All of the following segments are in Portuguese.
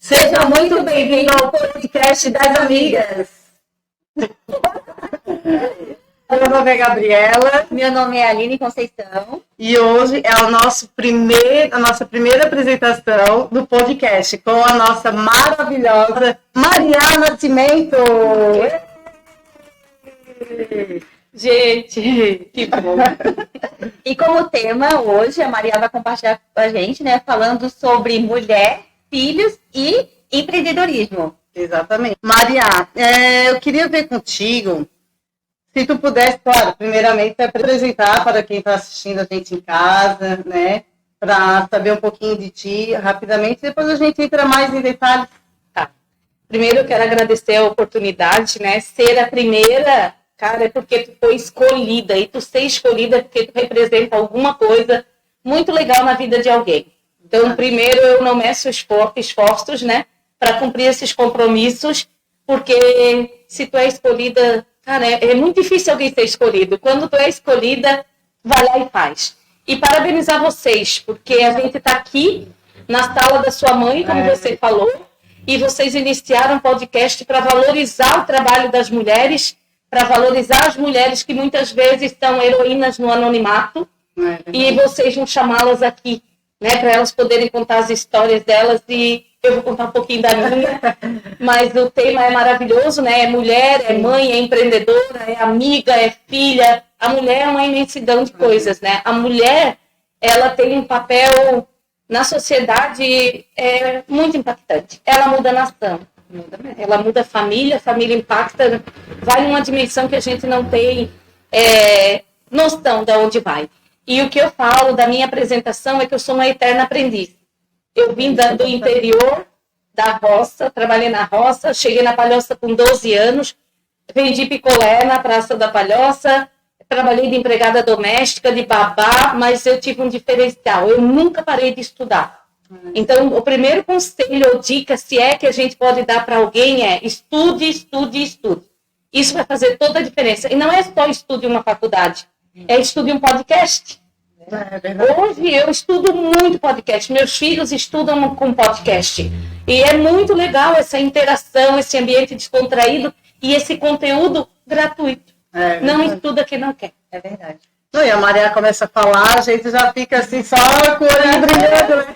Seja muito bem-vindo ao podcast das amigas. Meu nome é Gabriela. Meu nome é Aline Conceição. E hoje é a nossa primeira apresentação do podcast com a nossa maravilhosa Maria Nascimento. Gente, que bom. E como tema hoje, a Maria vai compartilhar com a gente, né, falando sobre mulher, filhos e empreendedorismo. Exatamente. Maria, eu queria ver contigo, se tu pudesse, claro, primeiramente apresentar para quem está assistindo a gente em casa, né, para saber um pouquinho de ti rapidamente, depois a gente entra mais em detalhes. Tá. Primeiro eu quero agradecer a oportunidade, né, ser a primeira, cara, é porque tu foi escolhida, e tu ser escolhida é porque tu representa alguma coisa muito legal na vida de alguém. Então, primeiro, eu não meço esforços, né, para cumprir esses compromissos, porque se tu é escolhida, cara, é muito difícil alguém ser escolhido. Quando tu é escolhida, vai lá e faz. E parabenizar vocês, porque a gente está aqui na sala da sua mãe, como você falou, e vocês iniciaram um podcast para valorizar o trabalho das mulheres, para valorizar as mulheres que muitas vezes são heroínas no anonimato, e vocês vão chamá-las aqui, né, para elas poderem contar as histórias delas, e eu vou contar um pouquinho da minha, mas o tema é maravilhoso, né, é mulher, é mãe, é empreendedora, é amiga, é filha, a mulher é uma imensidão de coisas, né, a mulher, ela tem um papel na sociedade muito impactante, ela muda a nação, ela muda a família impacta, vai numa dimensão que a gente não tem noção de onde vai. E o que eu falo da minha apresentação é que eu sou uma eterna aprendiz. Eu vim do interior, da roça, trabalhei na roça, cheguei na Palhoça com 12 anos, vendi picolé na Praça da Palhoça, trabalhei de empregada doméstica, de babá, mas eu tive um diferencial, eu nunca parei de estudar. Então, o primeiro conselho ou dica, se é que a gente pode dar para alguém, é estude, estude, estude. Isso vai fazer toda a diferença. E não é só estude uma faculdade, é estude um podcast. Hoje eu estudo muito podcast, meus filhos estudam com podcast. E é muito legal essa interação, esse ambiente descontraído e esse conteúdo gratuito. Não estuda quem não quer. É verdade. Não, e a Maria começa a falar, a gente já fica assim, só com o olho brilhando, né?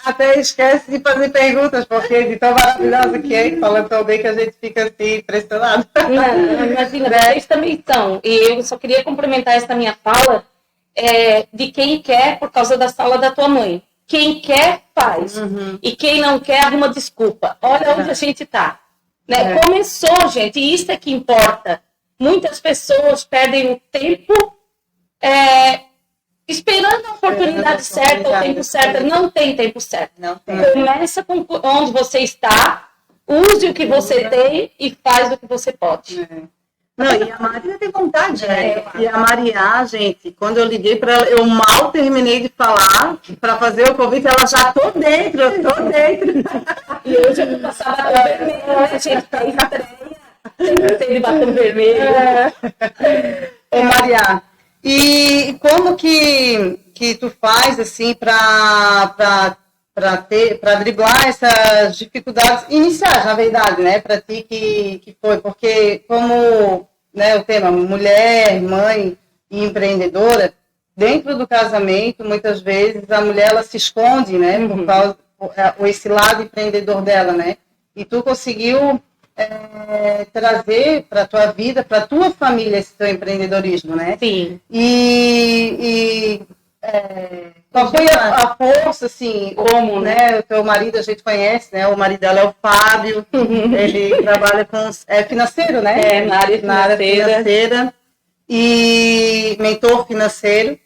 Até esquece de fazer perguntas, porque de tão maravilhosa que é, falando tão bem que a gente fica assim, impressionado. Não, imagina, vocês também estão. E eu só queria complementar essa minha fala de quem quer por causa da sala da tua mãe. Quem quer, faz. E quem não quer, arruma desculpa. Olha onde a gente está. Né? Começou, gente, e isso é que importa. Muitas pessoas perdem o tempo esperando a oportunidade certa, o tempo certo. Não tem tempo certo. Não tem. Começa com onde você está, use o que você tem e faz o que você pode. Não, e a Maria tem vontade, né? E a Maria, gente, quando eu liguei para ela, eu mal terminei de falar para fazer o convite, ela já tô dentro. E hoje eu vou passar batom vermelho, a gente tá em estreia, tem batom vermelho. Ô Maria, e como que tu faz assim para driblar essas dificuldades iniciais, na verdade, né, para ti que foi, porque como, né, o tema mulher, mãe e empreendedora, dentro do casamento, muitas vezes a mulher ela se esconde, né, por causa esse lado empreendedor dela, né, e tu conseguiu trazer para a tua vida, para a tua família esse teu empreendedorismo, né? Sim. Qual foi a força, assim, como, né, o teu marido a gente conhece, né, o marido dela é o Fábio, ele trabalha com, financeiro, né? Na área financeira e mentor financeiro,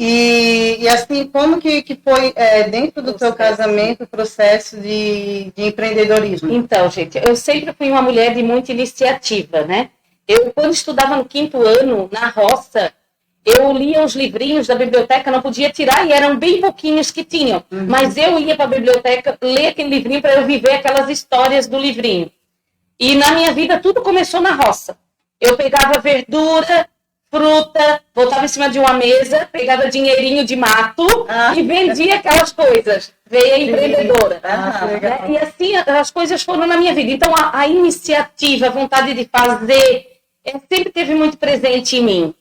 e assim, como que foi dentro do teu casamento o processo de empreendedorismo? Então, gente, eu sempre fui uma mulher de muita iniciativa, né? Eu, quando estudava no 5º ano, na roça, eu lia os livrinhos da biblioteca, não podia tirar, e eram bem pouquinhos que tinham. Mas eu ia para a biblioteca ler aquele livrinho para eu viver aquelas histórias do livrinho. E na minha vida tudo começou na roça. Eu pegava verdura, fruta, botava em cima de uma mesa, pegava dinheirinho de mato e vendia aquelas coisas. Veio a empreendedora. Né? E assim as coisas foram na minha vida. Então a iniciativa, a vontade de fazer, sempre teve muito presente em mim.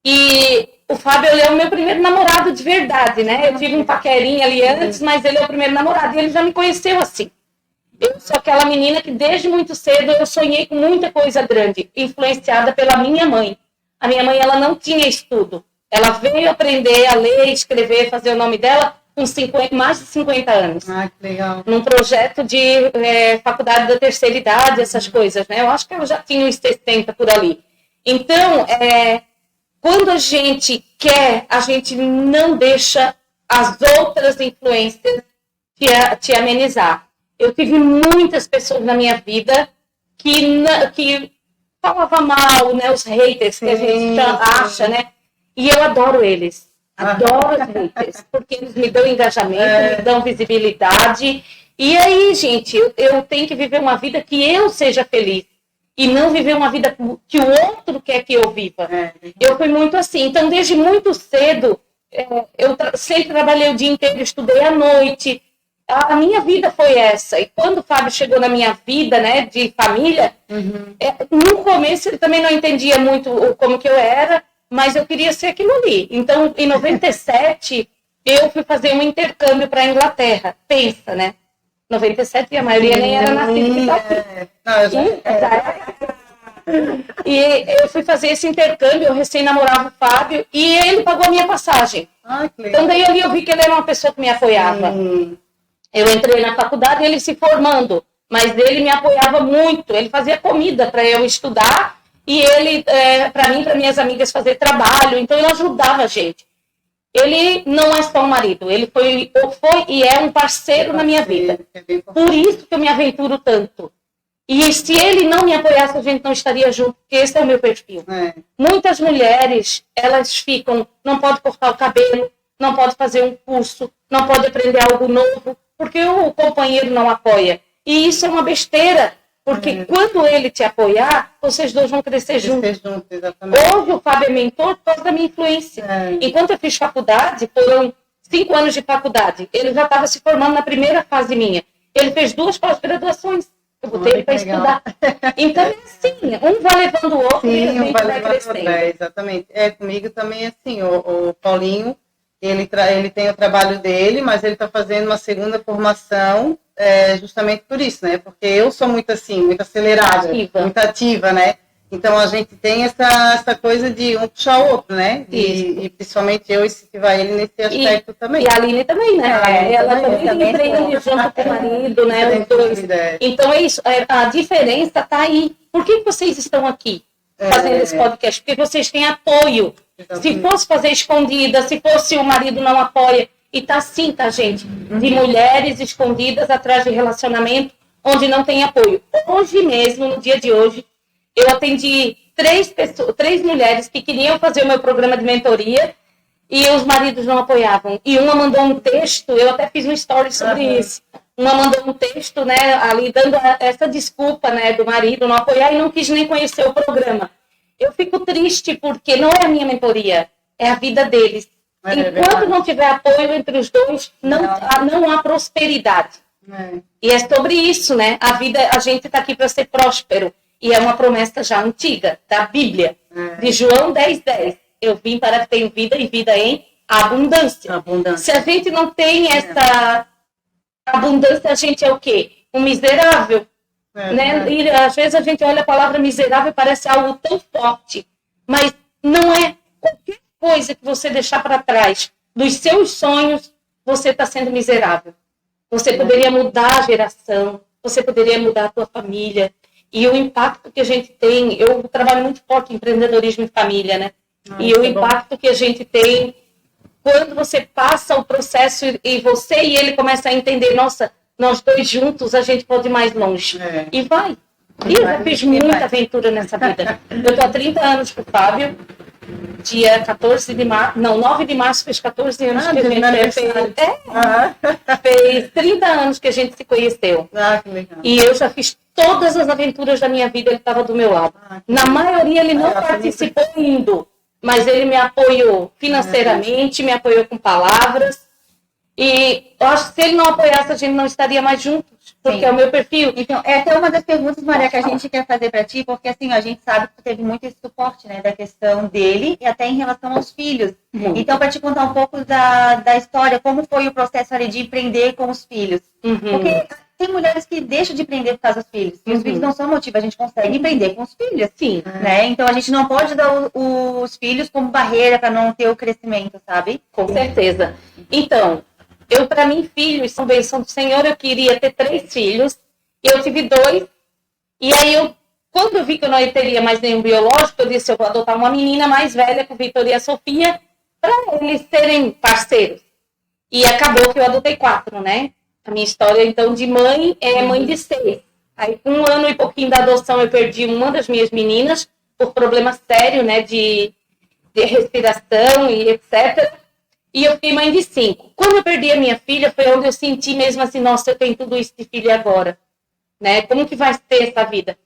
E o Fábio, ele é o meu primeiro namorado de verdade, né? Eu tive um paquerinho ali antes, mas ele é o primeiro namorado e ele já me conheceu assim. Eu sou aquela menina que desde muito cedo eu sonhei com muita coisa grande, influenciada pela minha mãe. A minha mãe, ela não tinha estudo. Ela veio aprender a ler, escrever, fazer o nome dela com mais de 50 anos. Ah, que legal. Num projeto de faculdade da terceira idade, essas coisas, né? Eu acho que ela já tinha uns 60 por ali. Então, quando a gente quer, a gente não deixa as outras influências te amenizar. Eu tive muitas pessoas na minha vida que falavam mal, né? Os haters que a gente acha, né? E eu adoro eles. Adoro os haters, porque eles me dão engajamento, me dão visibilidade. E aí, gente, eu tenho que viver uma vida que eu seja feliz. E não viver uma vida que o outro quer que eu viva. Eu fui muito assim. Então, desde muito cedo, eu sempre trabalhei o dia inteiro, estudei à noite. A minha vida foi essa. E quando o Fábio chegou na minha vida, né, de família, no começo ele também não entendia muito como que eu era, mas eu queria ser aquilo ali. Então, em 97, eu fui fazer um intercâmbio para a Inglaterra. Pensa, né? 97 e a maioria nem era nascida. E eu fui fazer esse intercâmbio, eu recém-namorava o Fábio, e ele pagou a minha passagem. Então, daí ali eu vi que ele era uma pessoa que me apoiava. Eu entrei na faculdade, ele se formando, mas ele me apoiava muito. Ele fazia comida para eu estudar e ele, para mim, para minhas amigas, fazer trabalho. Então, ele ajudava a gente. Ele não é só um marido, ele foi e é um parceiro na minha vida. Por isso que eu me aventuro tanto. E se ele não me apoiasse, a gente não estaria junto, porque esse é o meu perfil. Muitas mulheres, elas ficam, não pode cortar o cabelo, não pode fazer um curso, não pode aprender algo novo, porque o companheiro não apoia. E isso é uma besteira, porque quando ele te apoiar, vocês dois vão crescer juntos. Hoje o Fábio é mentor por causa da minha influência. Enquanto eu fiz faculdade, foram 5 anos de faculdade, ele já estava se formando na primeira fase minha. Ele fez 2 pós-graduações. Eu botei ele para estudar. Então, é assim, um vai levando o outro e a gente vai crescendo. Exatamente. Comigo também é assim, o Paulinho, ele tem o trabalho dele, mas ele está fazendo uma segunda formação justamente por isso, né? Porque eu sou muito assim, muito acelerada, muito ativa, né? Então, a gente tem essa coisa de um puxar o outro, né? E principalmente eu incentivar ele nesse aspecto também. E a Aline também, né? Ela também empreende junto com o marido, né? Os dois. Então, é isso. A diferença está aí. Por que vocês estão aqui fazendo esse podcast? Porque vocês têm apoio. Se fosse fazer escondida, se fosse o marido não apoia. E tá assim, tá, gente? De mulheres escondidas atrás de relacionamento, onde não tem apoio. Hoje mesmo, no dia de hoje, eu atendi 3 mulheres que queriam fazer o meu programa de mentoria e os maridos não apoiavam. E uma mandou um texto, eu até fiz um story sobre isso. Uma mandou um texto, né, ali dando essa desculpa, né, do marido não apoiar e não quis nem conhecer o programa. Eu fico triste porque não é a minha mentoria, é a vida deles. Enquanto não tiver apoio entre os dois, não há prosperidade. E é sobre isso, né? A gente está aqui para ser próspero. E é uma promessa já antiga, da Bíblia, de João 10:10. Eu vim para que tenham vida e vida em abundância. Se a gente não tem essa abundância, a gente é o quê? Um miserável. Né? E às vezes a gente olha a palavra miserável e parece algo tão forte. Mas não é. Qualquer coisa que você deixar para trás dos seus sonhos, você está sendo miserável. Você poderia mudar a geração, você poderia mudar a tua família. E o impacto que a gente tem, eu trabalho muito forte em empreendedorismo e família, né? E o impacto que a gente tem quando você passa o processo e você e ele começam a entender, nossa, nós dois juntos a gente pode ir mais longe. E vai. E eu já fiz muita aventura nessa vida. Eu estou há 30 anos com o Fábio. Dia 14 de março, não, 9 de março fez 14 anos que a gente fez 30 anos que a gente se conheceu. Que legal. E eu já fiz todas as aventuras da minha vida, ele estava do meu lado. Na maioria ele não participou indo, mas ele me apoiou financeiramente, me apoiou com palavras. E eu acho que se ele não apoiasse, a gente não estaria mais juntos, porque é o meu perfil. Então, essa é uma das perguntas, Maria, que a gente quer fazer para ti, porque assim, a gente sabe que tu teve muito esse suporte, né, da questão dele e até em relação aos filhos. Então, para te contar um pouco da história, como foi o processo ali de empreender com os filhos. Porque tem mulheres que deixam de empreender por causa dos filhos. E os filhos não são motivo, a gente consegue empreender com os filhos. Sim. Né? Então, a gente não pode dar os filhos como barreira para não ter o crescimento, sabe? Com certeza. Então, para mim, filhos são bênção do Senhor. Eu queria ter 3 filhos. Eu tive 2. E aí, quando eu vi que eu não teria mais nenhum biológico, eu disse, eu vou adotar uma menina mais velha, com Vitor e a Sofia, para eles serem parceiros. E acabou que eu adotei 4, né? A minha história, então, de mãe é mãe de 6. Aí, com 1 ano e pouquinho da adoção, eu perdi uma das minhas meninas por problema sério, né? De respiração e etc. E eu fiquei mãe de 5. Quando eu perdi a minha filha, foi onde eu senti mesmo assim, nossa, eu tenho tudo isso de filha agora. Né? Como que vai ser essa vida?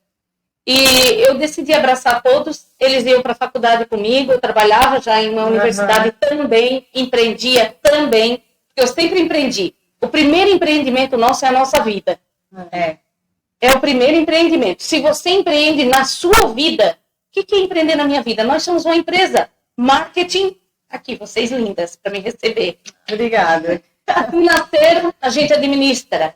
E eu decidi abraçar todos. Eles iam para a faculdade comigo, eu trabalhava já em uma universidade também, empreendia também. Eu sempre empreendi. O primeiro empreendimento nosso é a nossa vida. É o primeiro empreendimento. Se você empreende na sua vida, o que é empreender na minha vida? Nós somos uma empresa. Marketing, aqui, vocês lindas, para me receber. Obrigada. Financeiro, a gente administra.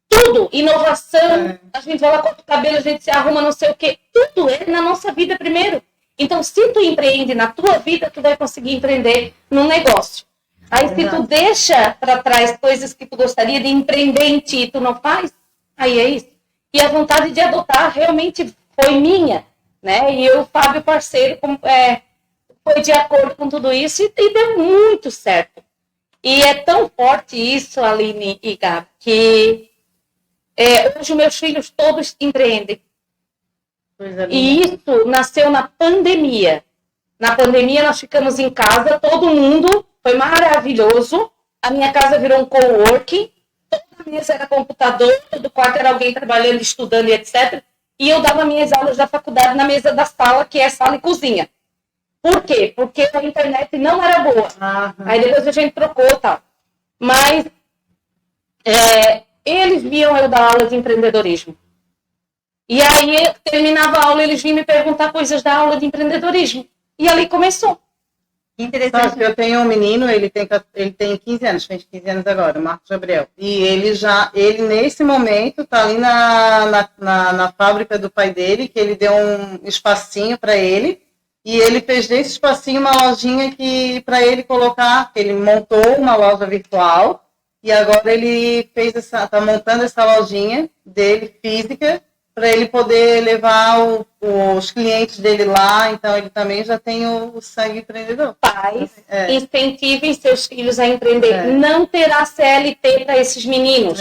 Tudo, inovação, a gente vai lá corta o cabelo, a gente se arruma, não sei o quê. Tudo é na nossa vida primeiro. Então, se tu empreende na tua vida, tu vai conseguir empreender num negócio. Aí, se tu deixa para trás coisas que tu gostaria de empreender em ti e tu não faz, aí é isso. E a vontade de adotar realmente foi minha, né? E eu, Fábio, parceiro, foi de acordo com tudo isso e deu muito certo. E é tão forte isso, Aline e Gabi, que hoje meus filhos todos empreendem. E isso nasceu na pandemia. Na pandemia nós ficamos em casa, todo mundo, foi maravilhoso. A minha casa virou um coworking, toda a mesa era computador, todo quarto era alguém trabalhando, estudando e etc. E eu dava minhas aulas da faculdade na mesa da sala, que é sala e cozinha. Por quê? Porque a internet não era boa. Aí depois a gente trocou e tal. Mas eles viam eu dar aula de empreendedorismo. E aí, eu terminava a aula, eles vinham me perguntar coisas da aula de empreendedorismo. E ali começou. Interessante. Eu tenho um menino, ele tem 15 anos, fez 15 anos agora, o Marcos Gabriel. E ele nesse momento está ali na fábrica do pai dele, que ele deu um espacinho para ele. E ele fez desse espacinho uma lojinha para ele colocar, ele montou uma loja virtual. E agora ele está montando essa lojinha dele física, para ele poder levar os clientes dele lá. Então, ele também já tem o sangue empreendedor. Pais, incentivem seus filhos a empreender. Não terá CLT para esses meninos.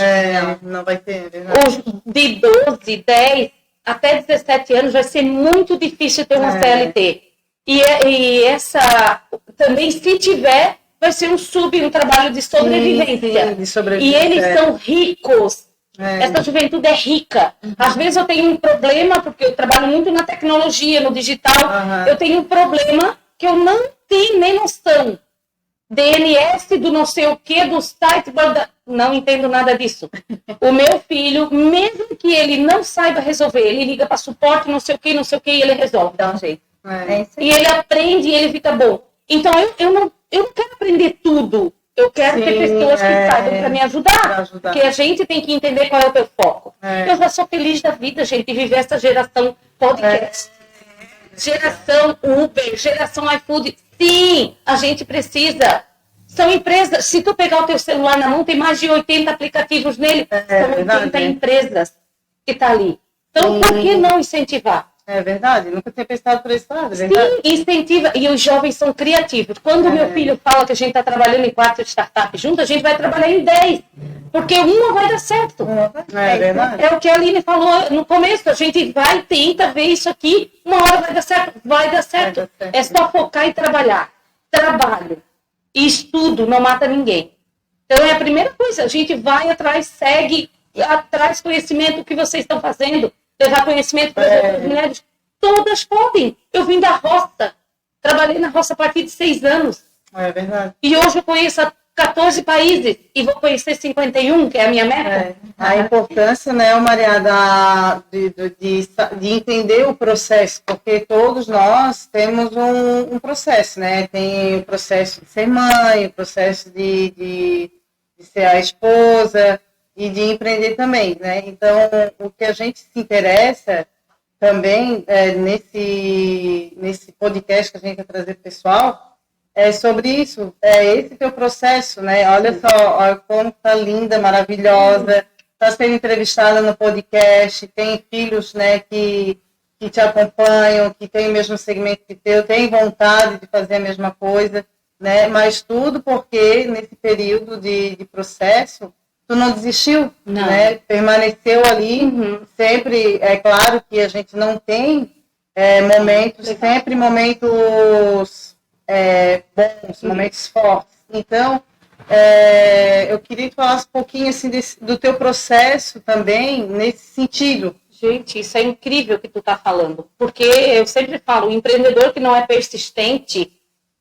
Não vai ter. Os de 12, 10, até 17 anos vai ser muito difícil ter uma CLT. E essa, também, se tiver, vai ser um trabalho de sobrevivência. E eles são ricos. Essa juventude é rica. Às vezes eu tenho um problema, porque eu trabalho muito na tecnologia, no digital. Eu tenho um problema que eu não tenho nem noção. DNS do não sei o que, do site, não entendo nada disso. O meu filho, mesmo que ele não saiba resolver, ele liga para suporte, não sei o que, e ele resolve. Dá um jeito. E ele aprende e ele fica bom. Então eu não quero aprender tudo. Eu quero ter pessoas que saibam para me ajudar. Porque a gente tem que entender qual é o teu foco. Eu já sou feliz da vida, gente, de viver essa geração podcast. Geração Uber, geração iFood. Sim, a gente precisa. São empresas. Se tu pegar o teu celular na mão, tem mais de 80 aplicativos nele. São 80 empresas que estão ali. Então, por que não incentivar? É verdade, nunca tinha pensado por esse lado. Sim, incentiva. E os jovens são criativos. Quando meu filho fala que a gente está trabalhando em 4 startups juntos, a gente vai trabalhar em 10. Porque uma vai dar certo. É verdade. É o que a Aline falou no começo. A gente tenta ver isso aqui, uma hora vai dar certo. Vai dar certo. É só focar e trabalhar. Trabalho e estudo não mata ninguém. Então é a primeira coisa. A gente vai atrás, segue atrás conhecimento do que vocês estão fazendo. Levar conhecimento para as outras mulheres. Todas podem. Eu vim da roça. Trabalhei na roça a partir de 6 anos. É verdade. E hoje eu conheço 14 países e vou conhecer 51, que é a minha meta. A importância, né, Maria, de entender o processo, porque todos nós temos um processo, né? Tem o processo de ser mãe, o processo de ser a esposa e de empreender também, né? Então, o que a gente se interessa também nesse podcast que a gente quer trazer para o pessoal é sobre isso, esse teu processo, né? Olha só, olha como tá linda, maravilhosa, está sendo entrevistada no podcast, tem filhos, né, que te acompanham, que tem o mesmo segmento que teu, tem vontade de fazer a mesma coisa, né? Mas tudo porque nesse período de processo tu não desistiu, né? Permaneceu ali, sempre, é claro que a gente não tem momentos, sempre momentos bons, momentos fortes. Então, eu queria que falasse um pouquinho assim, do teu processo também, nesse sentido. Gente, isso é incrível que tu tá falando, porque eu sempre falo, o empreendedor que não é persistente,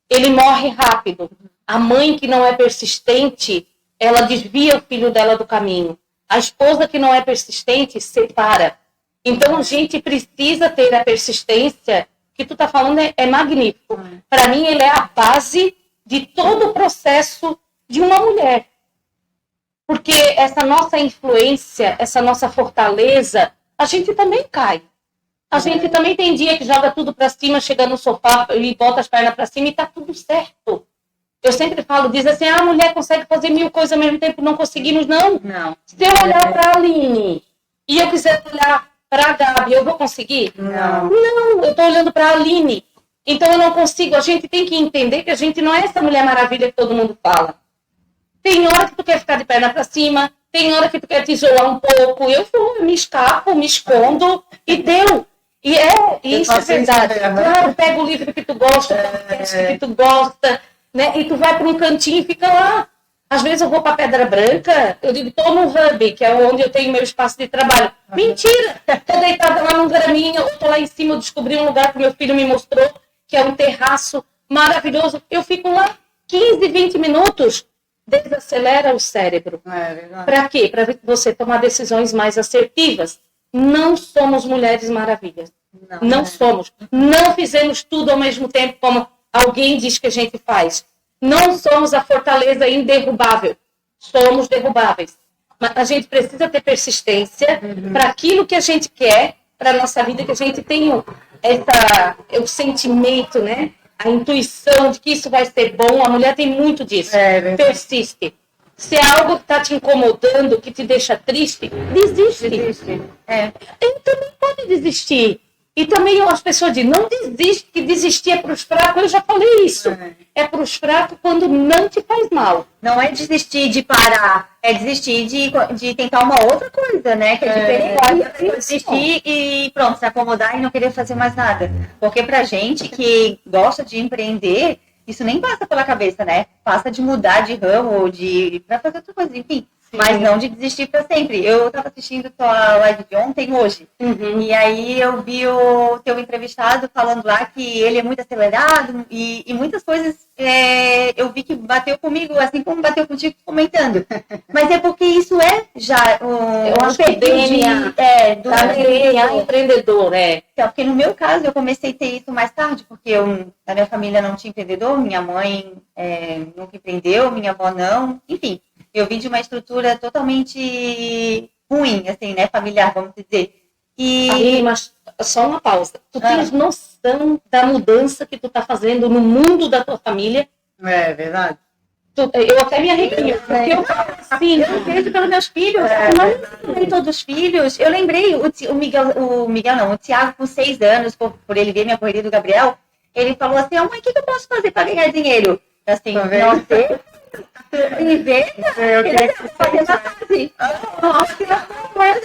ele morre rápido. A mãe que não é persistente, ela desvia o filho dela do caminho. A esposa que não é persistente, separa. Então, a gente precisa ter a persistência que tu tá falando é magnífico. Para mim, ele é a base de todo o processo de uma mulher. Porque essa nossa influência, essa nossa fortaleza, a gente também cai. A gente também tem dia que joga tudo para cima, chega no sofá e bota as pernas para cima e tá tudo certo. Eu sempre falo, diz assim, a mulher consegue fazer 1000 coisas ao mesmo tempo, não conseguimos, não. Se eu olhar para a Aline e eu quiser olhar para a Gabi, eu vou conseguir? Não, eu estou olhando para a Aline. Então eu não consigo. A gente tem que entender que a gente não é essa Mulher Maravilha que todo mundo fala. Tem hora que tu quer ficar de perna para cima, tem hora que tu quer te isolar um pouco. Eu me escapo, me escondo e deu. E isso é verdade. Claro, pega o livro que tu gosta, pega o texto que tu gosta, né? E tu vai para um cantinho e fica lá. Às vezes eu vou para Pedra Branca, eu digo, tô no hub, que é onde eu tenho meu espaço de trabalho. Mentira! Tô deitada lá num graminha, ou tô lá em cima, eu descobri um lugar que meu filho me mostrou, que é um terraço maravilhoso. Eu fico lá 15, 20 minutos, desacelera o cérebro. Para quê? Para você tomar decisões mais assertivas. Não somos mulheres maravilhas. Não somos. Não fizemos tudo ao mesmo tempo, como alguém diz que a gente faz. Não somos a fortaleza inderrubável. Somos derrubáveis. Mas a gente precisa ter persistência para aquilo que a gente quer, para a nossa vida, que a gente tem o sentimento, né? A intuição de que isso vai ser bom. A mulher tem muito disso. Persiste. Se é algo que está te incomodando, que te deixa triste, desiste. Ele também pode desistir. E também as pessoas dizem, não desiste, que desistir é para os fracos. Eu já falei isso. É para os fracos quando não te faz mal. Não é desistir de parar, é desistir de tentar uma outra coisa, né? Que é diferente. Desistir e pronto, se acomodar e não querer fazer mais nada. Porque pra gente que gosta de empreender, isso nem passa pela cabeça, né? Passa de mudar de ramo, pra fazer outra coisa, enfim. Sim. Mas não de desistir para sempre. Eu estava assistindo tua live de ontem, hoje. E aí eu vi o teu entrevistado falando lá que ele é muito acelerado e muitas coisas eu vi que bateu comigo, assim como bateu contigo comentando. Mas é porque isso é já um DNA do empreendedor, Então, porque no meu caso eu comecei a ter isso mais tarde, porque a minha família não tinha empreendedor, minha mãe nunca empreendeu, minha avó não, enfim. Eu vim de uma estrutura totalmente ruim, assim, né? Familiar, vamos dizer. Mas só uma pausa. Tu tens noção da mudança que tu tá fazendo no mundo da tua família? É verdade. Eu até me arrepio, porque eu vejo pelos meus filhos. Não lembrei todos os filhos. Eu lembrei o Thiago, com 6 anos, por ele ver minha correria do Gabriel, ele falou assim, mãe, o que eu posso fazer para ganhar dinheiro? Assim, não sei. E ver, eu queria fazer massagem. Nossa, eu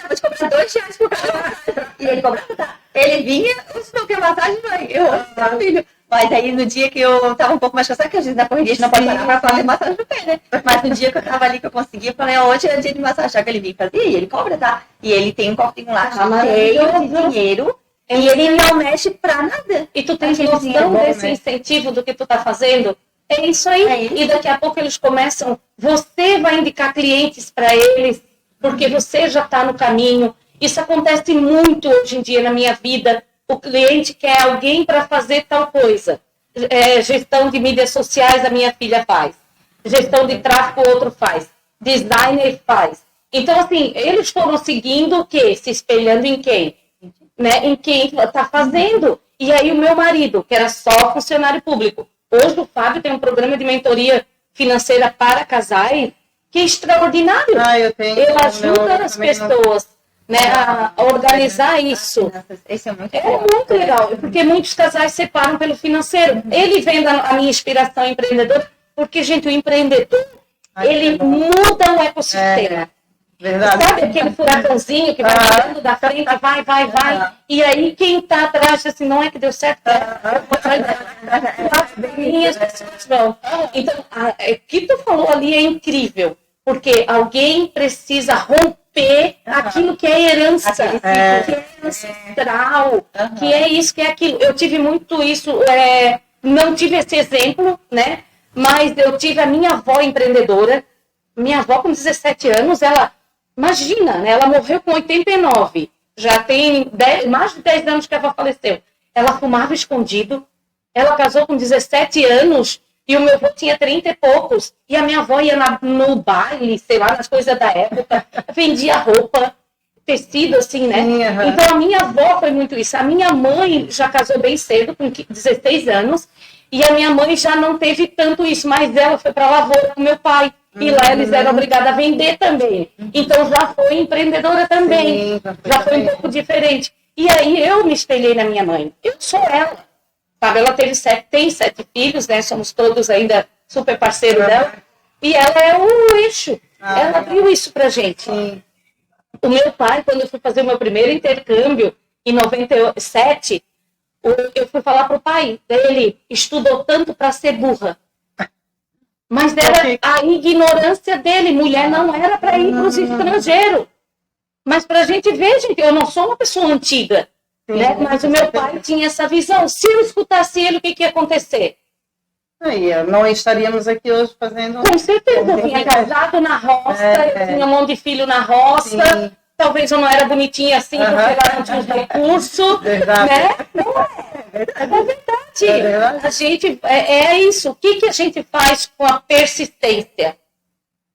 vou te cobrar R$2 por cada. E ele cobrava, ele vinha, não quer massagem, mãe. Eu, filho. Mas aí no dia que eu tava um pouco mais cansada, que às vezes na corrida a gente não pode parar pra fazer massagem no pé, né? Mas no dia que eu tava ali que eu consegui, eu falei, hoje é dia de massagem, já que ele vinha fazer, e ele cobra, tá? E ele tem um cofrinho lá cheio de dinheiro. E ele não mexe pra nada. E tu tens Aquele noção dinheiro, desse né? incentivo do que tu tá fazendo? É isso aí. É isso. E daqui a pouco eles começam, você vai indicar clientes para eles, porque você já está no caminho. Isso acontece muito hoje em dia na minha vida. O cliente quer alguém para fazer tal coisa. Gestão de mídias sociais, a minha filha faz. Gestão de tráfego, outro faz. Designer faz. Então, assim, eles foram seguindo o quê? Se espelhando em quem? Né? Em quem está fazendo. E aí o meu marido, que era só funcionário público. Hoje o Fábio tem um programa de mentoria financeira para casais que é extraordinário. Eu tenho. Ele ajuda as pessoas, né, a organizar isso. Isso é muito É bom. muito legal, porque muitos casais separam pelo financeiro. Ele vendo a minha inspiração empreendedora, porque, gente, o empreendedor, ele muda o ecossistema. Verdade. Sabe aquele furacãozinho que vai virando da frente, vai. E aí quem está atrás, assim, não é que deu certo. As pessoas vão. Então, o que tu falou ali é incrível. Porque alguém precisa romper aquilo que é herança, que é ancestral, que é isso, que é aquilo. Eu tive muito isso, não tive esse exemplo, né? Mas eu tive a minha avó empreendedora. Minha avó com 17 anos, imagina, né? Ela morreu com 89. Já tem mais de 10 anos que ela faleceu. Ela fumava escondido. Ela casou com 17 anos e o meu avô tinha 30 e poucos. E a minha avó ia no baile, sei lá, nas coisas da época. Vendia roupa, tecido, assim, né? Então a minha avó foi muito isso. A minha mãe já casou bem cedo, com 16 anos. E a minha mãe já não teve tanto isso. Mas ela foi para a lavoura com meu pai. E lá eles eram obrigados a vender também. Então já foi empreendedora também. Já foi um pouco diferente. E aí eu me espelhei na minha mãe. Eu sou ela. Sabe? Ela tem 7 filhos, né? Somos todos ainda super parceiros dela. E ela é o eixo. Ela abriu isso pra gente. O meu pai, quando eu fui fazer o meu primeiro intercâmbio, em 97, eu fui falar pro pai dele, estudou tanto para ser burra. Mas era a ignorância dele. Mulher não era para ir para os estrangeiros. Mas para a gente ver, gente, eu não sou uma pessoa antiga. Né? Mas o meu pai tinha essa visão. Se eu escutasse ele, o que ia acontecer? Aí, não estaríamos aqui hoje fazendo... Com certeza, eu tinha casado na roça, eu tinha um monte de filho na roça. Talvez eu não era bonitinha assim, porque ela não tinha os recursos. Né? Não é verdade. A gente, é isso. O que a gente faz com a persistência?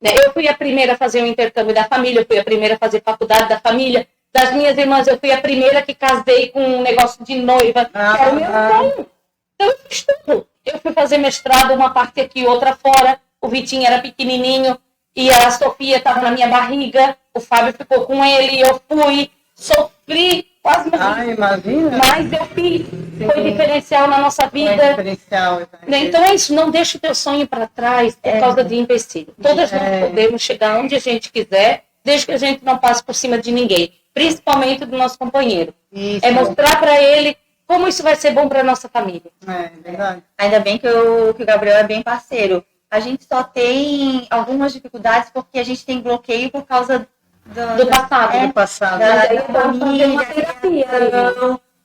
Eu fui a primeira a fazer o intercâmbio da família, eu fui a primeira a fazer faculdade da família. Das minhas irmãs, eu fui a primeira que casei com um negócio de noiva. Era o meu sonho. Então eu fiz tudo. Eu fui fazer mestrado, uma parte aqui, outra fora. O Vitinho era pequenininho e a Sofia estava na minha barriga. O Fábio ficou com ele, eu fui, sofri, quase morri. Imagina. Mas eu fiz. Foi diferencial na nossa vida. Então é isso, não deixa o teu sonho para trás por causa de empecilho. Todas nós podemos chegar onde a gente quiser, desde que a gente não passe por cima de ninguém. Principalmente do nosso companheiro. Isso. É mostrar para ele como isso vai ser bom para nossa família. Verdade. Ainda bem que o Gabriel é bem parceiro. A gente só tem algumas dificuldades porque a gente tem bloqueio por causa do passado. Do passado. Da família.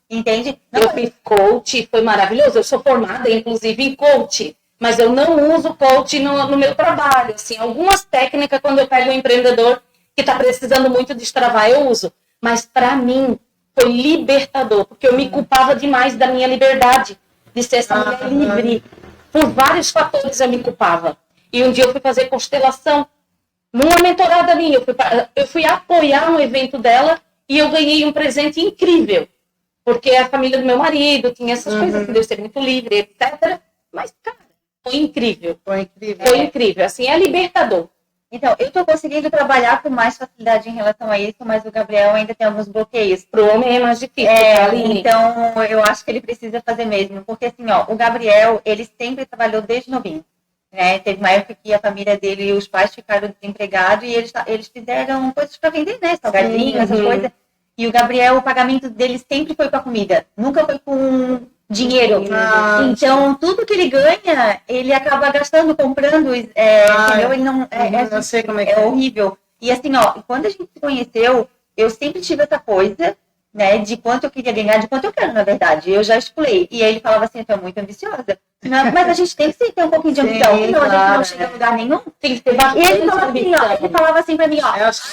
Entende? Eu fiz coach, foi maravilhoso. Eu sou formada, inclusive, em coach. Mas eu não uso coach no meu trabalho. Assim, algumas técnicas, quando eu pego um empreendedor que está precisando muito destravar, eu uso. Mas, para mim, foi libertador, porque eu me culpava demais da minha liberdade, de ser essa mulher livre. Por vários fatores eu me culpava. E um dia eu fui fazer constelação. Numa mentorada minha, eu fui apoiar um evento dela e eu ganhei um presente incrível. Porque a família do meu marido tinha essas coisas, que deu ser muito livre, etc. Mas, cara, foi incrível. Foi incrível. Assim, é libertador. Então, eu estou conseguindo trabalhar com mais facilidade em relação a isso, mas o Gabriel ainda tem alguns bloqueios. Pro homem é mais difícil. Então, eu acho que ele precisa fazer mesmo. Porque, assim, o Gabriel, ele sempre trabalhou desde novinho. Né? Teve uma época que a família dele e os pais ficaram desempregados e eles fizeram coisas para vender, né? Salgadinho, essas coisas. E o Gabriel, o pagamento dele sempre foi com a comida. Nunca foi com dinheiro. Então, tudo que ele ganha, ele acaba gastando, comprando. Entendeu? Ele não, não sei como é que é horrível. E assim, quando a gente se conheceu, eu sempre tive essa coisa né, de quanto eu queria ganhar, de quanto eu quero, na verdade. Eu já estipulei. E aí ele falava assim, eu tô muito ambiciosa. Não, mas a gente tem que ter um pouquinho de ambição, senão a gente não chega a lugar nenhum. Tem que ter E bastante ele falava assim pra mim, ó, Eu acho que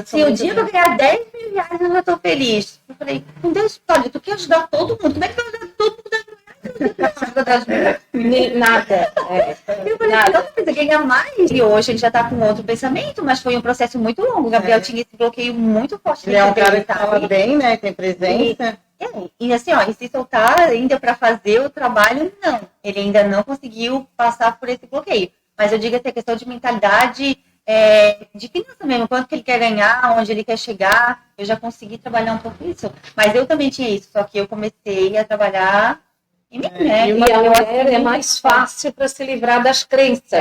se o dia que eu ganhar 10 mil reais, eu já tô feliz. Eu falei, com Deus, olha, tu quer ajudar todo mundo, como é que tu vai ajudar todo mundo? Nada. Eu falei, Nada. não, precisa ganhar mais. E hoje a gente já tá com outro pensamento, mas foi um processo muito longo. O Gabriel tinha esse bloqueio muito forte. Ele é um cara que sabe? fala bem, né? Tem presença. E assim, ó, e se soltar ainda para fazer o trabalho, não. Ele ainda não conseguiu passar por esse bloqueio. Mas eu digo assim, a questão de mentalidade, de finança mesmo, quanto que ele quer ganhar, onde ele quer chegar, eu já consegui trabalhar um pouco isso. Mas eu também tinha isso, só que eu comecei a trabalhar em mim, né? E a mulher é mais fácil para se livrar das crenças.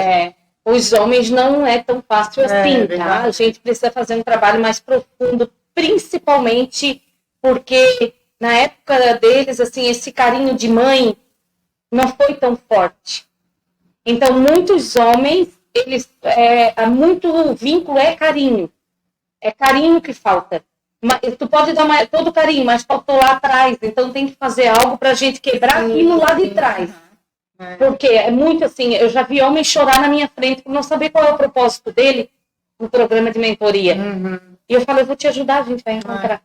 Os homens não é tão fácil assim, tá? A gente precisa fazer um trabalho mais profundo, principalmente porque na época deles, assim, esse carinho de mãe não foi tão forte. Então, muitos homens, eles, muito vínculo é carinho. É carinho que falta. Tu pode dar todo carinho, mas faltou lá atrás. Então, tem que fazer algo pra gente quebrar aquilo lá de trás. Porque é muito assim, eu já vi homem chorar na minha frente por não saber qual é o propósito dele no programa de mentoria. E eu falei, eu vou te ajudar, a gente vai encontrar.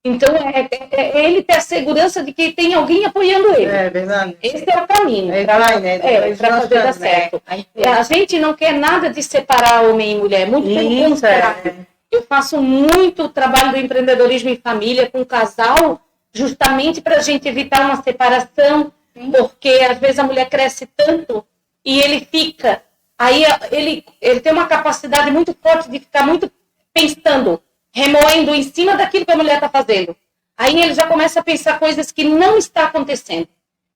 Então, é ele ter a segurança de que tem alguém apoiando ele. É verdade. Esse é o caminho para fazer dar certo. A gente não quer nada de separar homem e mulher, muito pelo contrário. Eu faço muito trabalho do empreendedorismo em família com casal, justamente para a gente evitar uma separação, porque às vezes a mulher cresce tanto e ele fica... Aí ele tem uma capacidade muito forte de ficar muito pensando, remoendo em cima daquilo que a mulher está fazendo. Aí ele já começa a pensar coisas que não está acontecendo.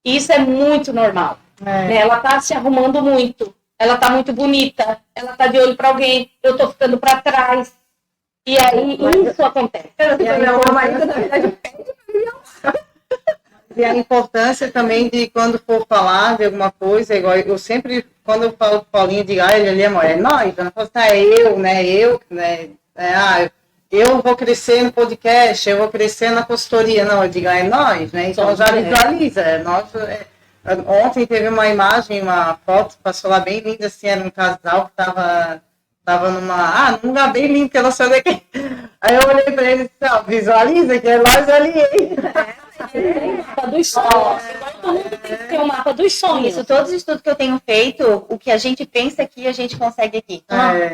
E isso é muito normal. Né? Ela está se arrumando muito, ela está muito bonita, ela está de olho para alguém, eu estou ficando para trás. E aí isso acontece. E a importância também de quando for falar de alguma coisa, igual eu sempre, quando eu falo com o Paulinho, eu digo, ele ali, amor, é nós. Ela fala assim, eu, né? Eu vou crescer no podcast, eu vou crescer na consultoria. Não, eu digo, é nós, né? Então já visualiza. Ontem teve uma imagem, uma foto, passou lá bem linda, assim, era um casal que tava num lugar bem lindo, que eu não sei onde é que... Aí eu olhei para ele e disse, visualiza que é nós ali, hein? Mapa dos sonhos. Todo mundo tem que ter um mapa dos sonhos. Isso, todos os estudos que eu tenho feito, o que a gente pensa aqui, a gente consegue aqui.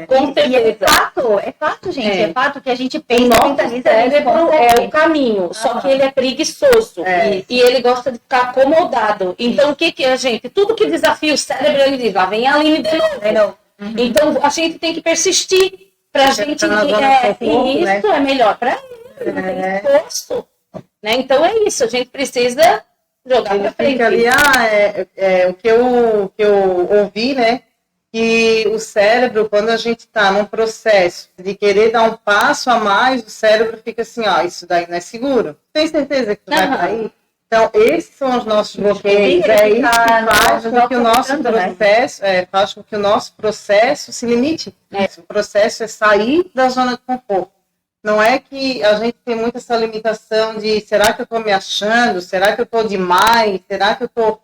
Com certeza. E é fato, gente. É fato que a gente pensa, mentaliza, é o caminho, só que ele é preguiçoso. E ele gosta de ficar acomodado. Então, o que a gente... Tudo que desafia o cérebro, ele diz, lá vem a Aline de novo. Então, a gente tem que persistir pra gente... Isso é melhor pra ele. Não tem esforço. Né? Então é isso, a gente precisa jogar para frente. Ali, o que eu ouvi, né? Que o cérebro, quando a gente está num processo de querer dar um passo a mais, o cérebro fica assim, isso daí não é seguro. Tem certeza que tu vai cair? Então, esses são os nossos bloqueios. É isso que faz com que o nosso processo, faz com que o nosso processo se limite. O processo é sair da zona de conforto. Não é que a gente tem muito essa limitação de será que eu estou me achando? Será que eu estou demais? Será que eu estou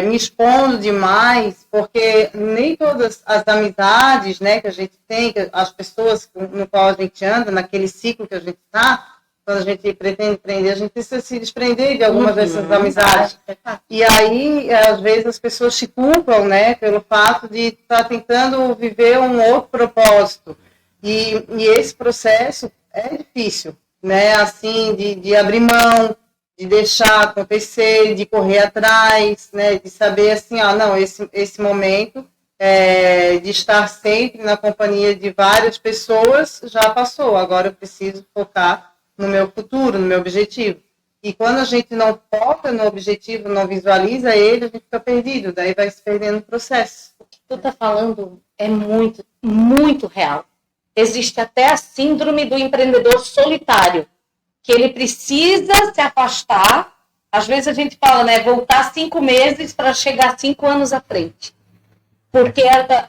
me expondo demais? Porque nem todas as amizades, né, que a gente tem, as pessoas no qual a gente anda, naquele ciclo que a gente está, quando a gente pretende empreender, a gente precisa se desprender de algumas dessas amizades. E aí, às vezes, as pessoas se culpam, né, pelo fato de estar tentando viver um outro propósito. E esse processo é difícil, né? Assim, de abrir mão, de deixar acontecer, de correr atrás, né? De saber assim, não, esse momento de estar sempre na companhia de várias pessoas já passou. Agora eu preciso focar no meu futuro, no meu objetivo. E quando a gente não foca no objetivo, não visualiza ele, a gente fica perdido, daí vai se perdendo no processo. O que tu está falando é muito, muito real. Existe até a síndrome do empreendedor solitário, que ele precisa se afastar. Às vezes a gente fala, né, voltar 5 meses para chegar 5 anos à frente. Porque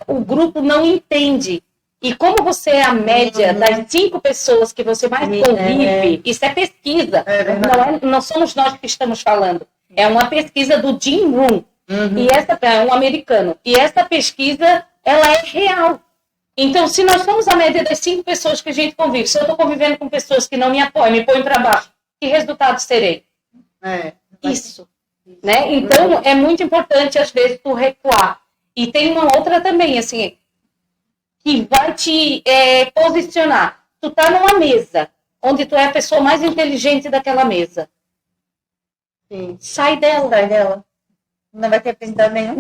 o grupo não entende E como você é a média das 5 pessoas que você mais convive, isso é pesquisa, não somos nós que estamos falando. É uma pesquisa do Jim Rohn, e essa é um americano. E essa pesquisa, ela é real. Então, se nós somos a média das 5 pessoas que a gente convive, se eu estou convivendo com pessoas que não me apoiam, me põem para baixo, que resultado serei? Isso. Né? Então, é muito importante, às vezes, tu recuar. E tem uma outra também, assim, que vai te posicionar. Tu tá numa mesa, onde tu é a pessoa mais inteligente daquela mesa. Sim. Sai dela. Sai dela. Não vai ter aprendizado nenhum.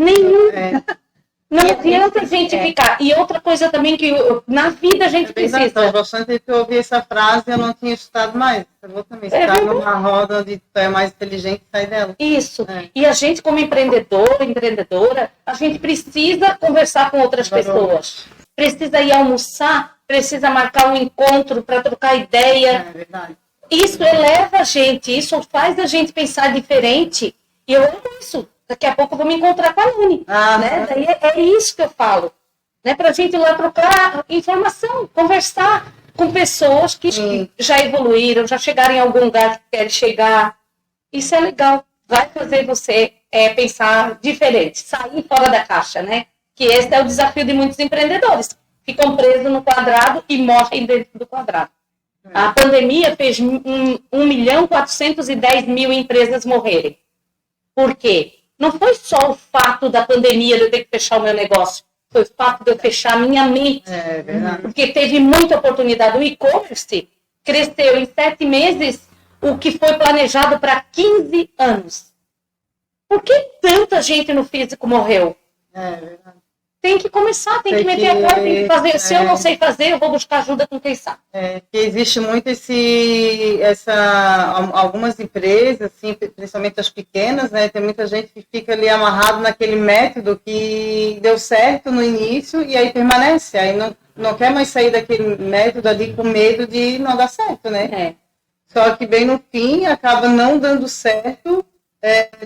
Não adianta a gente ficar. E outra coisa também que na vida a gente precisa. Eu bastante que eu ouvi essa frase e eu não tinha estudado mais. Eu vou também estar numa roda onde tu é mais inteligente, sai dela. Isso. E a gente, como empreendedora, a gente precisa conversar com outras pessoas. Precisa ir almoçar, precisa marcar um encontro para trocar ideia. É verdade. Isso eleva a gente, isso faz a gente pensar diferente. E eu amo isso. Daqui a pouco eu vou me encontrar com a Luni. Né? Daí é isso que eu falo. Né? Para a gente ir lá trocar informação, conversar com pessoas que já evoluíram, já chegaram em algum lugar que querem chegar. Isso é legal. Vai fazer você pensar diferente, sair fora da caixa, né? Que esse é o desafio de muitos empreendedores. Ficam presos no quadrado e morrem dentro do quadrado. A pandemia fez 1.410.000 empresas morrerem. Por quê? Não foi só o fato da pandemia de eu ter que fechar o meu negócio. Foi o fato de eu fechar a minha mente. É verdade. Porque teve muita oportunidade. O e-commerce cresceu em 7 meses o que foi planejado para 15 anos. Por que tanta gente no físico morreu? É verdade. Tem que começar, tem que meter a cara, tem que fazer. Se eu não sei fazer, eu vou buscar ajuda com quem sabe. Que existe muito algumas empresas, assim, principalmente as pequenas, né? Tem muita gente que fica ali amarrado naquele método que deu certo no início e aí permanece. Aí não quer mais sair daquele método ali com medo de não dar certo, né? Só que bem no fim acaba não dando certo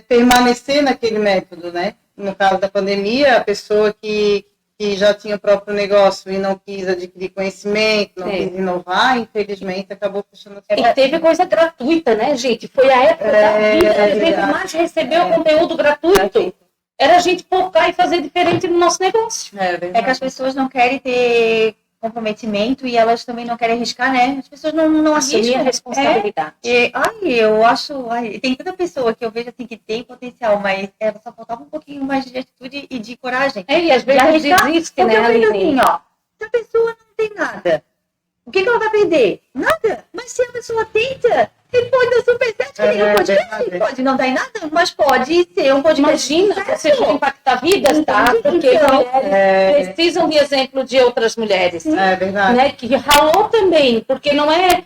permanecer naquele método, né? No caso da pandemia, a pessoa que já tinha o próprio negócio e não quis adquirir conhecimento, não quis inovar, infelizmente acabou fechando. E teve coisa gratuita, né, gente? Foi a época da vida que a gente mais recebeu conteúdo gratuito. Era a gente focar e fazer diferente no nosso negócio. É que as pessoas não querem ter comprometimento e elas também não querem arriscar, né? As pessoas não assumir arriscam. A responsabilidade. Eu acho... tem tanta pessoa que eu vejo assim que tem potencial, mas só faltava um pouquinho mais de atitude e de coragem. E às vezes desiste, né? Eu vejo assim, ó, se a pessoa não tem nada, o que ela vai perder? Nada. Mas se a pessoa tenta, ele pode dar super certo, que nem um podcast. Pode não dar em nada, mas pode ser um podcast. Imagina, você vai impactar vidas, tá? Porque mulheres precisam de exemplo de outras mulheres. É verdade. Né? Que ralou também, porque não é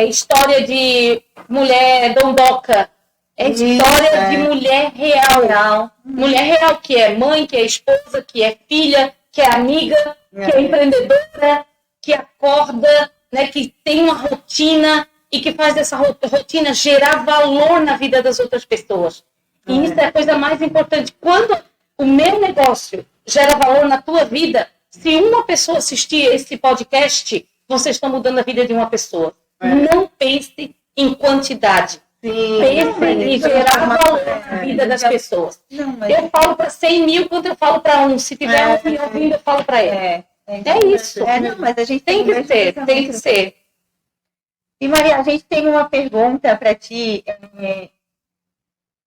história de mulher dondoca. É história de mulher real. Mulher real, que é mãe, que é esposa, que é filha, que é amiga, que é empreendedora, que acorda, né, que tem uma rotina e que faz essa rotina gerar valor na vida das outras pessoas. E isso é a coisa mais importante. Quando o meu negócio gera valor na tua vida, se uma pessoa assistir esse podcast, vocês estão mudando a vida de uma pessoa. Não pense em quantidade. Pense em gerar valor na vida das pessoas. Eu falo para 100 mil quando eu falo para um. Se tiver um me ouvindo, eu falo para ele. É isso. Não, mas a gente tem que ser. E Maria, a gente tem uma pergunta para ti.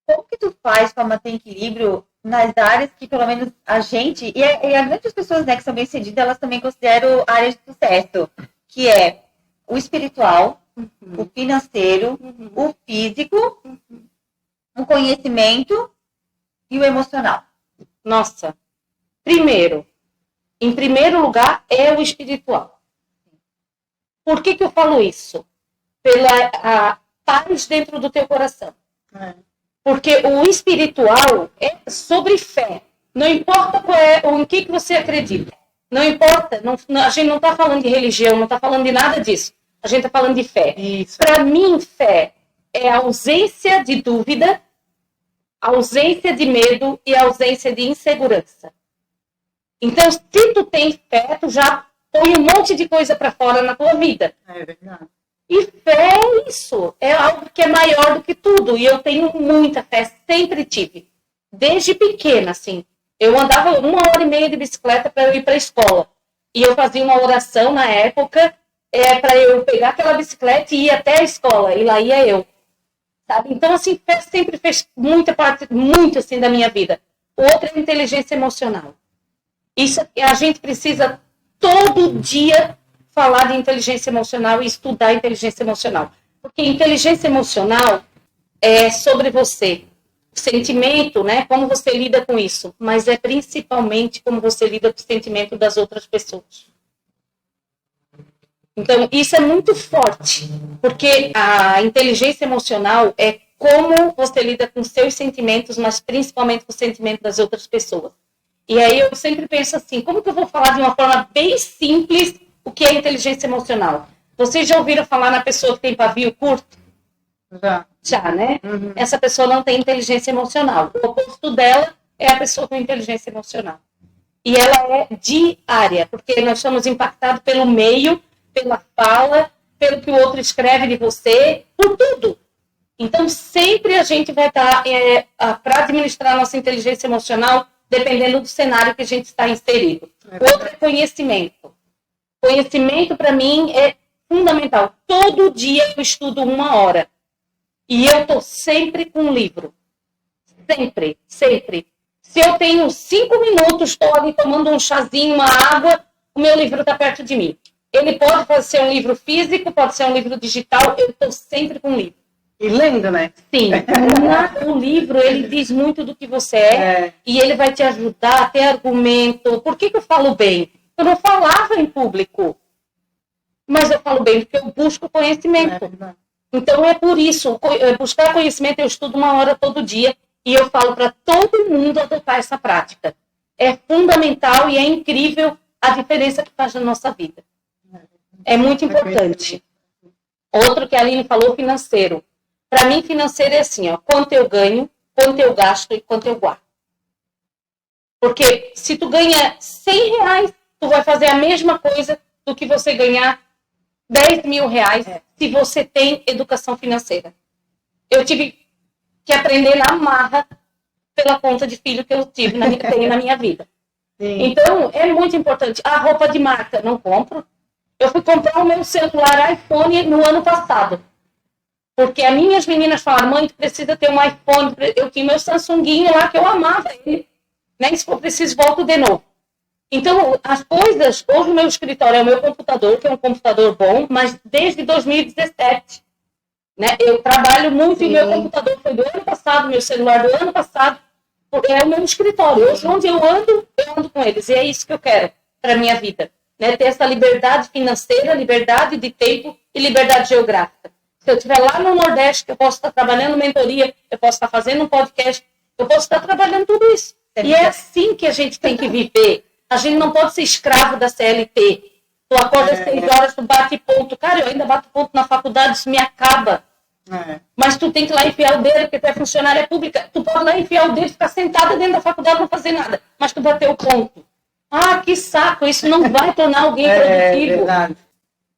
Como que tu faz para manter equilíbrio nas áreas que pelo menos a gente, e as grandes pessoas, né, que são bem-sucedidas, elas também consideram áreas de sucesso, que é o espiritual, o financeiro, o físico, o conhecimento e o emocional. Nossa, em primeiro lugar, é o espiritual. Por que eu falo isso? Pela paz dentro do teu coração. Porque o espiritual é sobre fé. Não importa em que você acredita. Não importa. A gente não está falando de religião, não está falando de nada disso. A gente está falando de fé. Para mim, fé é a ausência de dúvida, a ausência de medo e a ausência de insegurança. Então, se tu tem fé, tu já põe um monte de coisa para fora na tua vida. É verdade. E fé é isso, é algo que é maior do que tudo. E eu tenho muita fé, sempre tive. Desde pequena, assim. Eu andava 1h30 de bicicleta para eu ir para a escola. E eu fazia uma oração na época para eu pegar aquela bicicleta e ir até a escola. E lá ia eu. Sabe? Então, assim, fé sempre fez muita parte, muito assim, da minha vida. O outro é a inteligência emocional. Isso a gente precisa todo dia falar de inteligência emocional e estudar inteligência emocional. Porque inteligência emocional é sobre você. O sentimento, né? Como você lida com isso. Mas é principalmente como você lida com o sentimento das outras pessoas. Então, isso é muito forte. Porque a inteligência emocional é como você lida com seus sentimentos, mas principalmente com o sentimento das outras pessoas. E aí eu sempre penso assim, como que eu vou falar de uma forma bem simples o que é inteligência emocional? Vocês já ouviram falar na pessoa que tem pavio curto? Já, né? Uhum. Essa pessoa não tem inteligência emocional. O oposto dela é a pessoa com inteligência emocional. E ela é diária, porque nós somos impactados pelo meio, pela fala, pelo que o outro escreve de você, por tudo. Então, sempre a gente vai estar, para administrar a nossa inteligência emocional, dependendo do cenário que a gente está inserido. Outro é conhecimento. Conhecimento, para mim, é fundamental. Todo dia eu estudo 1 hora. E eu estou sempre com um livro. Sempre, sempre. Se eu tenho 5 minutos, estou ali tomando um chazinho, uma água, o meu livro está perto de mim. Ele pode ser um livro físico, pode ser um livro digital, eu estou sempre com um livro. E lendo, né? Sim. O livro, ele diz muito do que você é e ele vai te ajudar a ter argumento. Por que eu falo bem? Eu não falava em público, mas eu falo bem porque eu busco conhecimento. Então é por isso, buscar conhecimento, eu estudo 1 hora todo dia e eu falo para todo mundo adotar essa prática. É fundamental e é incrível a diferença que faz na nossa vida. É muito importante. Outro que a Aline falou, financeiro. Para mim, financeiro é assim, ó, quanto eu ganho, quanto eu gasto e quanto eu guardo. Porque se tu ganha R$100, tu vai fazer a mesma coisa do que você ganhar R$10.000 se você tem educação financeira. Eu tive que aprender na marra pela conta de filho que eu tenho na minha vida. Sim. Então, é muito importante. A roupa de marca, não compro. Eu fui comprar o meu celular iPhone no ano passado. Porque as minhas meninas falaram, mãe, tu precisa ter um iPhone. Eu tinha meu Samsunguinho lá, que eu amava ele. Né? Se for preciso, volto de novo. Então, as coisas... Hoje o meu escritório é o meu computador, que é um computador bom, mas desde 2017. Né? Eu trabalho muito e meu computador foi do ano passado, meu celular do ano passado. Porque é o meu escritório. Hoje, onde eu ando com eles. E é isso que eu quero para a minha vida. Né? Ter essa liberdade financeira, liberdade de tempo e liberdade geográfica. Se eu estiver lá no Nordeste, eu posso estar trabalhando mentoria, eu posso estar fazendo um podcast, eu posso estar trabalhando tudo isso. E é assim que a gente tem que viver. A gente não pode ser escravo da CLT. Tu acorda às 6 horas, tu bate ponto. Cara, eu ainda bato ponto na faculdade, isso me acaba. Mas tu tem que ir lá enfiar o dedo, porque tu é funcionária pública. Tu pode lá enfiar o dedo e ficar sentada dentro da faculdade não fazer nada. Mas tu bateu o ponto. Ah, que saco, isso não vai tornar alguém produtivo. Verdade.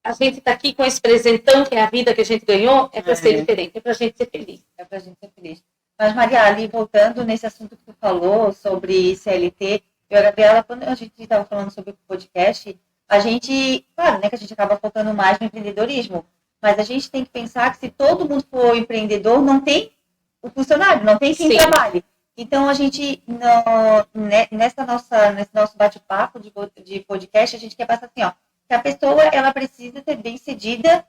A gente está aqui com esse presentão, que é a vida que a gente ganhou, é para ser diferente, é para a gente ser feliz. É para a gente ser feliz. Mas, Maria, ali, voltando nesse assunto que tu falou sobre CLT, eu e a Gabriela, quando a gente estava falando sobre o podcast, a gente, claro, né, que a gente acaba focando mais no empreendedorismo, mas a gente tem que pensar que se todo mundo for empreendedor, não tem o funcionário, não tem quem trabalhe. Então, a gente, nesse nosso bate-papo de podcast, a gente quer passar assim, ó, que a pessoa, ela precisa ser bem-sucedida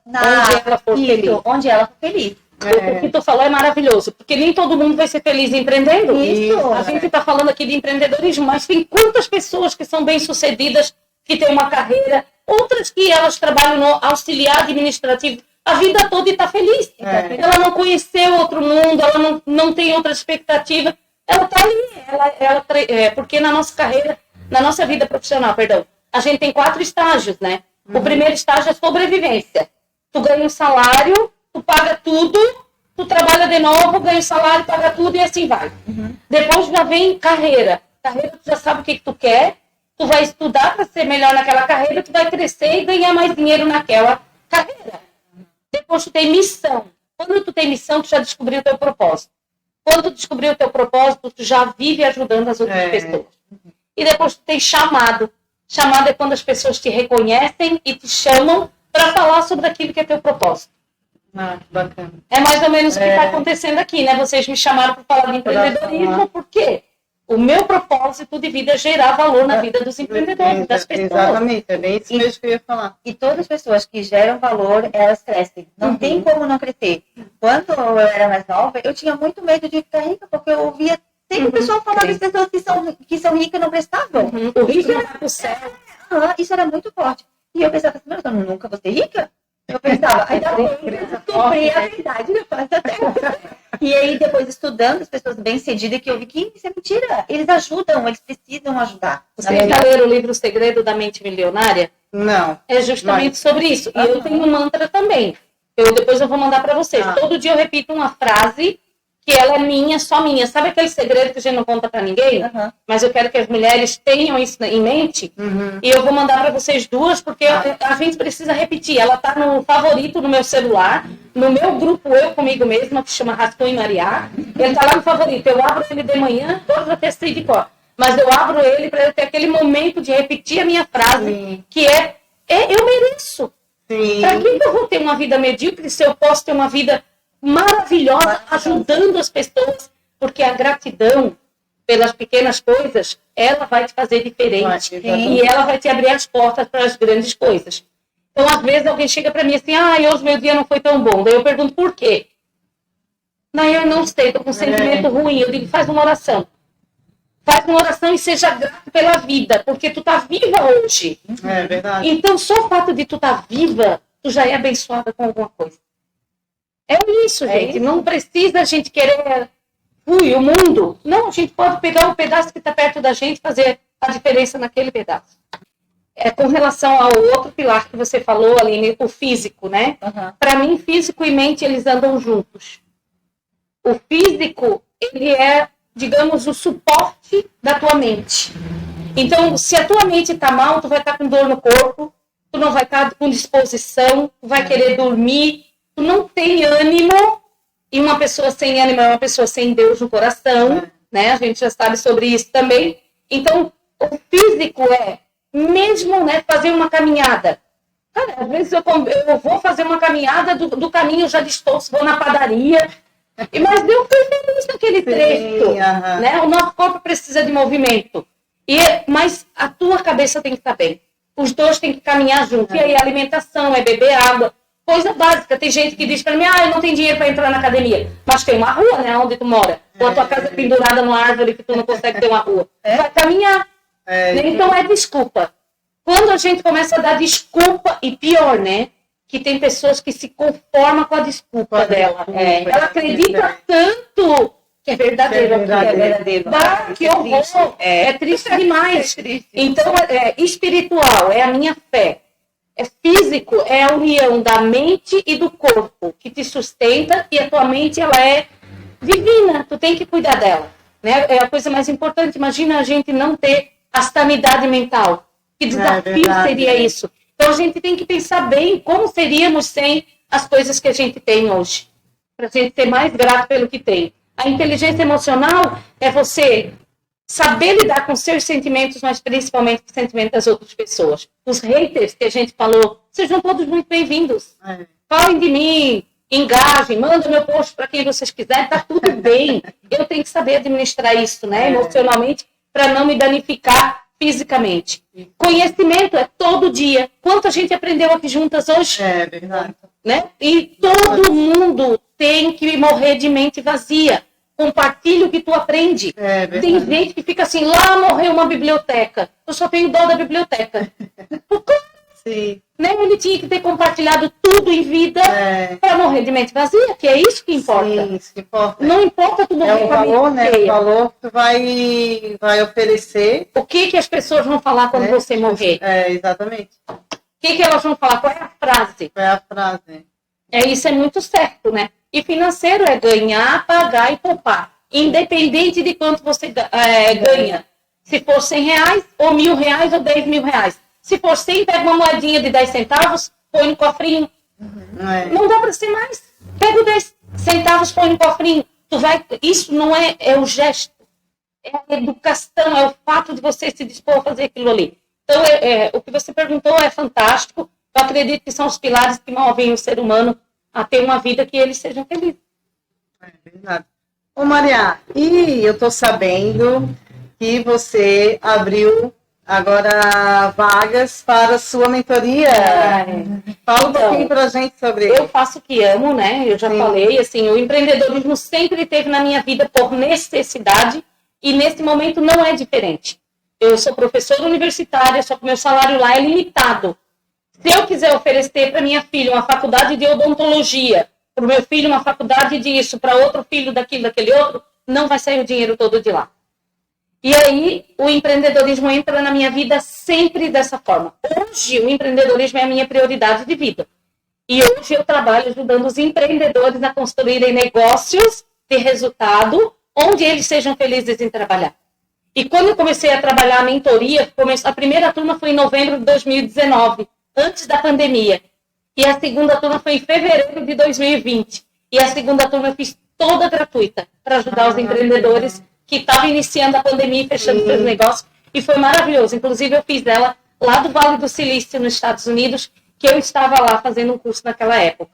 onde ela for feliz. O que tu falou é maravilhoso, porque nem todo mundo vai ser feliz empreendendo. Isso. A gente está falando aqui de empreendedorismo, mas tem quantas pessoas que são bem-sucedidas, que têm uma carreira, outras que elas trabalham no auxiliar administrativo a vida toda e está feliz. Ela não conheceu outro mundo, ela não tem outra expectativa. Ela está ali, porque na nossa carreira, na nossa vida profissional, a gente tem 4 estágios, né? O primeiro estágio é sobrevivência. Tu ganha um salário, tu paga tudo, tu trabalha de novo, ganha um salário, paga tudo e assim vai. Depois já vem carreira. Carreira, tu já sabe o que tu quer tu vai estudar para ser melhor naquela carreira, tu vai crescer e ganhar mais dinheiro naquela carreira. Depois tu tem missão. Quando tu tem missão, tu já descobriu o teu propósito. Quando tu descobriu o teu propósito, tu já vive ajudando as outras pessoas. E depois tu tem chamado. Chamado é quando as pessoas te reconhecem e te chamam para falar sobre aquilo que é teu propósito. Bacana. É mais ou menos o que está acontecendo aqui, né? Vocês me chamaram para falar de empreendedorismo, por quê? O meu propósito de vida é gerar valor na vida dos empreendedores, das pessoas. Exatamente, é bem isso mesmo que eu ia falar. E todas as pessoas que geram valor, elas crescem. Não tem como não crescer. Quando eu era mais nova, eu tinha muito medo de ficar rica, porque eu ouvia sempre o pessoal falar das pessoas que são ricas e não prestavam. O rico não vai pro céu. Isso era muito forte. E eu pensava assim, mas eu nunca vou ser rica? Eu pensava, ainda bem que eu descobri a verdade na face da terra. E aí, depois, estudando as pessoas bem-sucedidas, que eu vi que isso é mentira. Eles ajudam, eles precisam ajudar. Vocês já leram o livro O Segredo da Mente Milionária? Não. É justamente sobre isso. E eu tenho um mantra também. Depois eu vou mandar para vocês. Todo dia eu repito uma frase que ela é minha, só minha. Sabe aquele segredo que a gente não conta para ninguém? Mas eu quero que as mulheres tenham isso em mente. E eu vou mandar para vocês duas, porque a gente precisa repetir. Ela tá no favorito no meu celular, no meu grupo Eu Comigo Mesma, que chama Rascunho Mariá. Ele tá lá no favorito. Eu abro ele de manhã, todos eu testei de cor. Mas eu abro ele para eu ter aquele momento de repetir a minha frase, que é eu mereço. Para que eu vou ter uma vida medíocre se eu posso ter uma vida maravilhosa, ajudando as pessoas, porque a gratidão pelas pequenas coisas, ela vai te fazer diferente e ela vai te abrir as portas para as grandes coisas. Então, às vezes, alguém chega para mim assim, hoje meu dia não foi tão bom. Daí eu pergunto, por quê? Daí eu não sei, estou com um sentimento ruim. Eu digo, faz uma oração. Faz uma oração e seja grato pela vida, porque tu tá viva hoje. É verdade. Então, só o fato de tu tá viva, tu já é abençoada com alguma coisa. É isso, gente. Não precisa a gente querer o mundo. Não, a gente pode pegar um pedaço que está perto da gente e fazer a diferença naquele pedaço. Com relação ao outro pilar que você falou, Aline, o físico, né? Para mim, físico e mente, eles andam juntos. O físico, ele é, digamos, o suporte da tua mente. Então, se a tua mente está mal, tu vai estar com dor no corpo, tu não vai estar com disposição, tu vai querer dormir, tu não tem ânimo, e uma pessoa sem ânimo é uma pessoa sem Deus no coração, né? A gente já sabe sobre isso também. Então, o físico é, mesmo, né, fazer uma caminhada. Cara, às vezes eu vou fazer uma caminhada, do caminho eu já distorço, vou na padaria, mas eu fui feliz naquele trecho, né? O nosso corpo precisa de movimento, mas a tua cabeça tem que estar bem. Os dois têm que caminhar junto. E aí, a alimentação, é beber água. Coisa básica. Tem gente que diz para mim, eu não tenho dinheiro para entrar na academia. Mas tem uma rua, né, onde tu mora. Ou a tua casa pendurada numa árvore que tu não consegue ter uma rua. Vai caminhar. Então é desculpa. Quando a gente começa a dar desculpa, e pior, né, que tem pessoas que se conformam com a desculpa dela. Ela acredita tanto que é verdadeiro. Que horror. É triste demais. Então, espiritual, é a minha fé. Físico é a união da mente e do corpo que te sustenta, e a tua mente, ela é divina, tu tem que cuidar dela, né? É a coisa mais importante. Imagina a gente não ter a sanidade mental, que desafio seria isso. Então a gente tem que pensar bem como seríamos sem as coisas que a gente tem hoje, para a gente ser mais grato pelo que tem. A inteligência emocional é você saber lidar com seus sentimentos, mas principalmente com o sentimento das outras pessoas. Os haters que a gente falou, sejam todos muito bem-vindos. Falem de mim, engajem, mandem meu post para quem vocês quiserem, tá tudo bem. Eu tenho que saber administrar isso, né, emocionalmente, para não me danificar fisicamente. Conhecimento é todo dia. Quanto a gente aprendeu aqui juntas hoje? É verdade. Né? E todo mundo tem que morrer de mente vazia. Compartilha o que tu aprende. Tem gente que fica assim, lá morreu uma biblioteca. Eu só tenho dó da biblioteca. Sim. Né? Ele tinha que ter compartilhado tudo em vida para morrer de mente vazia, que é isso que importa. Sim, isso que importa. Não importa tu morrer com a mente né? cheia. O valor que tu vai oferecer. O que as pessoas vão falar quando você morrer? Exatamente. O que elas vão falar? Qual é a frase? Qual é a frase? Isso é muito certo, né? E financeiro é ganhar, pagar e poupar. Independente de quanto você ganha. Se for R$100, ou R$1.000, ou R$10.000. Se for 100, pega uma moedinha de 10 centavos, põe no cofrinho. Não dá para ser mais. Pega os 10 centavos, põe no cofrinho. Isso não é o gesto. É a educação, é o fato de você se dispor a fazer aquilo ali. Então, o que você perguntou é fantástico. Eu acredito que são os pilares que movem o ser humano a ter uma vida que eles sejam felizes. É verdade. Ô, Maria, e eu estou sabendo que você abriu agora vagas para a sua mentoria. Fala um pouquinho para a gente sobre isso. Eu faço o que amo, né? Eu já falei, assim, o empreendedorismo sempre esteve na minha vida por necessidade e nesse momento não é diferente. Eu sou professora universitária, só que meu salário lá é limitado. Se eu quiser oferecer para minha filha uma faculdade de odontologia, para o meu filho uma faculdade disso, para outro filho daquilo, daquele outro, não vai sair o dinheiro todo de lá. E aí, o empreendedorismo entra na minha vida sempre dessa forma. Hoje, o empreendedorismo é a minha prioridade de vida. E hoje eu trabalho ajudando os empreendedores a construírem negócios de resultado, onde eles sejam felizes em trabalhar. E quando eu comecei a trabalhar a mentoria, a primeira turma foi em novembro de 2019, antes da pandemia. E a segunda turma foi em fevereiro de 2020. E a segunda turma eu fiz toda gratuita para ajudar os empreendedores que estavam iniciando a pandemia e fechando seus negócios. E foi maravilhoso. Inclusive, eu fiz ela lá do Vale do Silício, nos Estados Unidos, que eu estava lá fazendo um curso naquela época.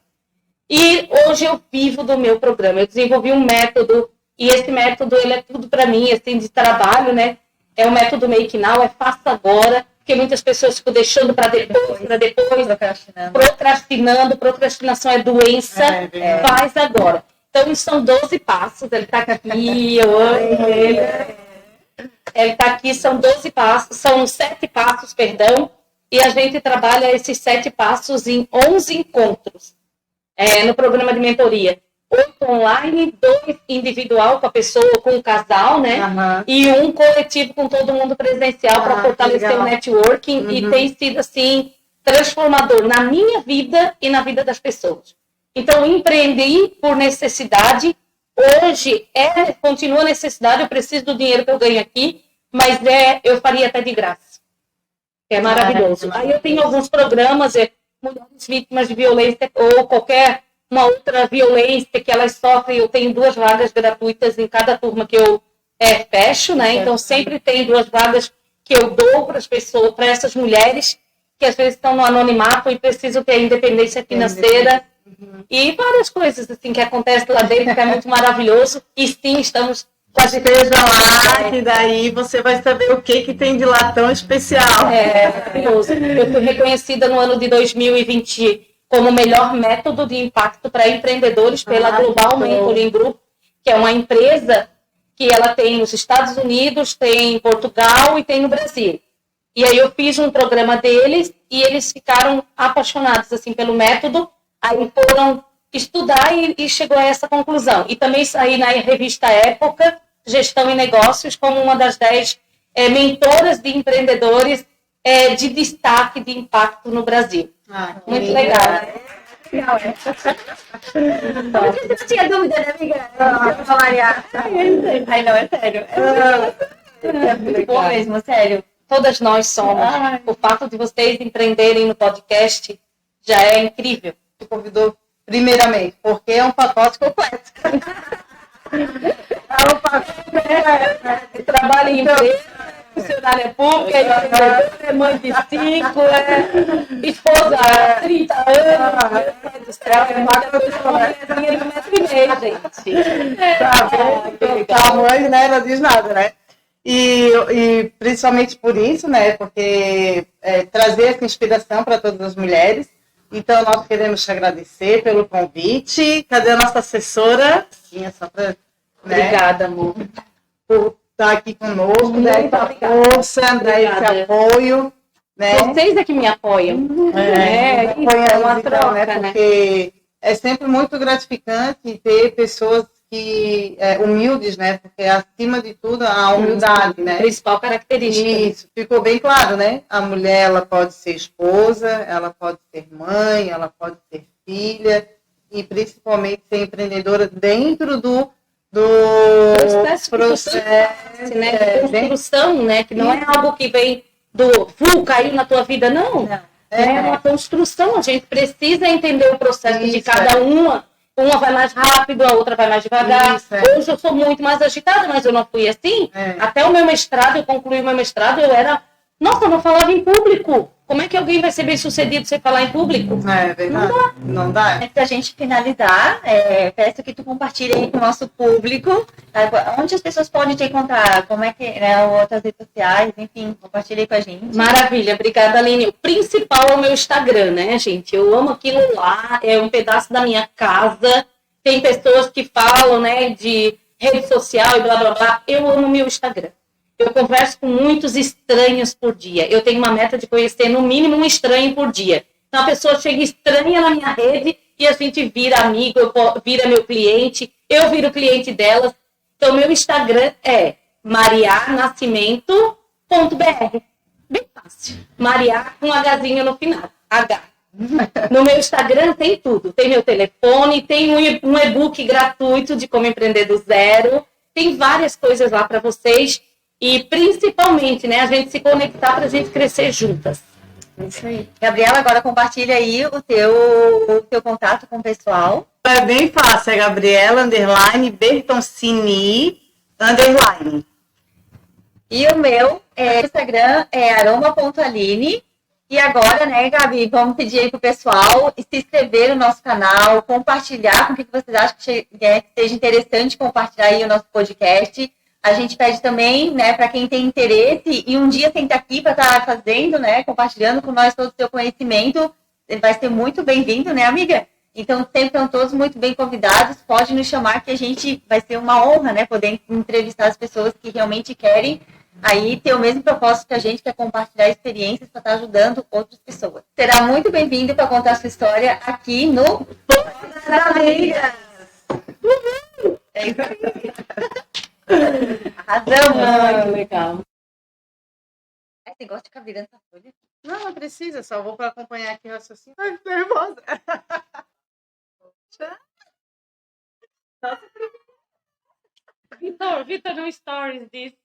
E hoje eu vivo do meu programa. Eu desenvolvi um método, e esse método ele é tudo para mim, assim, de trabalho, né? É o método Make Now, é faça agora, porque muitas pessoas ficam deixando para depois, procrastinação é doença, faz agora. Então, são 12 passos, ele está aqui, eu amo ele. Ele está aqui, são 12 passos, são 7 passos, perdão, e a gente trabalha esses 7 passos em 11 encontros no programa de mentoria. 8 online, 2 individual com a pessoa, com o casal, né? E um coletivo com todo mundo presencial para fortalecer o networking. E tem sido, assim, transformador na minha vida e na vida das pessoas. Então, empreendi por necessidade. Hoje, continua a necessidade, eu preciso do dinheiro que eu ganho aqui, mas eu faria até de graça. É maravilhoso. Aí eu tenho alguns programas, mulheres vítimas de violência ou qualquer uma outra violência que elas sofrem. Eu tenho 2 vagas gratuitas em cada turma que eu fecho, né? Então, sempre tem 2 vagas que eu dou para as pessoas, para essas mulheres que às vezes estão no anonimato e precisam ter independência financeira. E várias coisas assim que acontecem lá dentro, que é muito maravilhoso. E sim, estamos quase... Esteja lá, que daí você vai saber o que tem de lá tão especial. É maravilhoso. Eu fui reconhecida no ano de 2020 como o melhor método de impacto para empreendedores pela Global Mentoring Group, que é uma empresa que ela tem nos Estados Unidos, tem em Portugal e tem no Brasil. E aí eu fiz um programa deles e eles ficaram apaixonados assim pelo método. Aí foram estudar e chegou a essa conclusão. E também saí na revista Época, Gestão e Negócios, como uma das 10 mentoras de empreendedores de destaque, de impacto no Brasil. Muito legal. Você tinha dúvida, né, amiga? Maria. Ai, não, é sério. É muito bom mesmo, sério. Todas nós somos. O fato de vocês empreenderem no podcast já é incrível. Te convidou primeiramente, porque é um pacote completo. É um pacote trabalho em empresa, funcionária pública, é mãe de 5, esposa há 30 anos, meu Deus do céu, uma mulherzinha de 1,5 m, gente. A mãe, né, não diz nada, né? E principalmente por isso, né, porque trazer essa inspiração para todas as mulheres. Então, nós queremos te agradecer pelo convite. Cadê a nossa assessora? Obrigada, amor. Por estar aqui conosco, dar essa força, dar esse apoio. Né? Vocês é que me apoiam. É uma troca, né? Porque é sempre muito gratificante ter pessoas humildes, né? Porque acima de tudo a humildade, né? Principal característica. Isso, ficou bem claro, né? A mulher, ela pode ser esposa, ela pode ser mãe, ela pode ser filha e principalmente ser empreendedora dentro do do processo, né? Construção, né? Que não é algo que vem do caiu na tua vida, não. É uma construção. A gente precisa entender o processo de cada uma. Uma vai mais rápido, a outra vai mais devagar. Hoje eu sou muito mais agitada, mas eu não fui assim. Até o meu mestrado, eu concluí o meu mestrado, eu era... Nossa, eu não falava em público. Como é que alguém vai ser bem sucedido sem falar em público? É verdade. Não dá. Antes da gente finalizar, peço que tu compartilhe aí com o nosso público, onde as pessoas podem te encontrar, como é que, né, outras redes sociais, enfim, compartilhe aí com a gente. Maravilha, obrigada, Aline. O principal é o meu Instagram, né, gente? Eu amo aquilo lá, é um pedaço da minha casa. Tem pessoas que falam, né, de rede social e blá, blá, blá. Eu amo o meu Instagram. Eu converso com muitos estranhos por dia. Eu tenho uma meta de conhecer no mínimo um estranho por dia. Então a pessoa chega estranha na minha rede e a gente vira amigo, vira meu cliente, eu viro cliente delas. Então meu Instagram é marianascimento.br. Bem fácil. Maria com um Hzinho no final. H. No meu Instagram tem tudo. Tem meu telefone, tem um e-book gratuito de como empreender do zero. Tem várias coisas lá para vocês. E principalmente, né, a gente se conectar para a gente crescer juntas. Isso aí. Gabriela, agora compartilha aí o teu contato com o pessoal. É bem fácil, é Gabriela _Bertoncini _. E o meu Instagram é aroma.aline. E agora, né, Gabi, vamos pedir aí pro pessoal se inscrever no nosso canal, compartilhar com o que vocês acham que seja interessante compartilhar aí o nosso podcast. A gente pede também, né, para quem tem interesse e um dia sentar aqui para estar fazendo, né, compartilhando com nós todo o seu conhecimento, vai ser muito bem-vindo, né, amiga? Então, sempre estão todos muito bem convidados, pode nos chamar que a gente vai ser uma honra, né, poder entrevistar as pessoas que realmente querem aí ter o mesmo propósito que a gente, que é compartilhar experiências para estar ajudando outras pessoas. Será muito bem-vindo para contar a sua história aqui no Todas das Amigas. É isso aí. Arrasamos. Que legal. Você gosta de ficar virando essa folha? Não, não precisa, só vou para acompanhar aqui o raciocínio. Ai, tô nervosa. Vitor, no stories disso.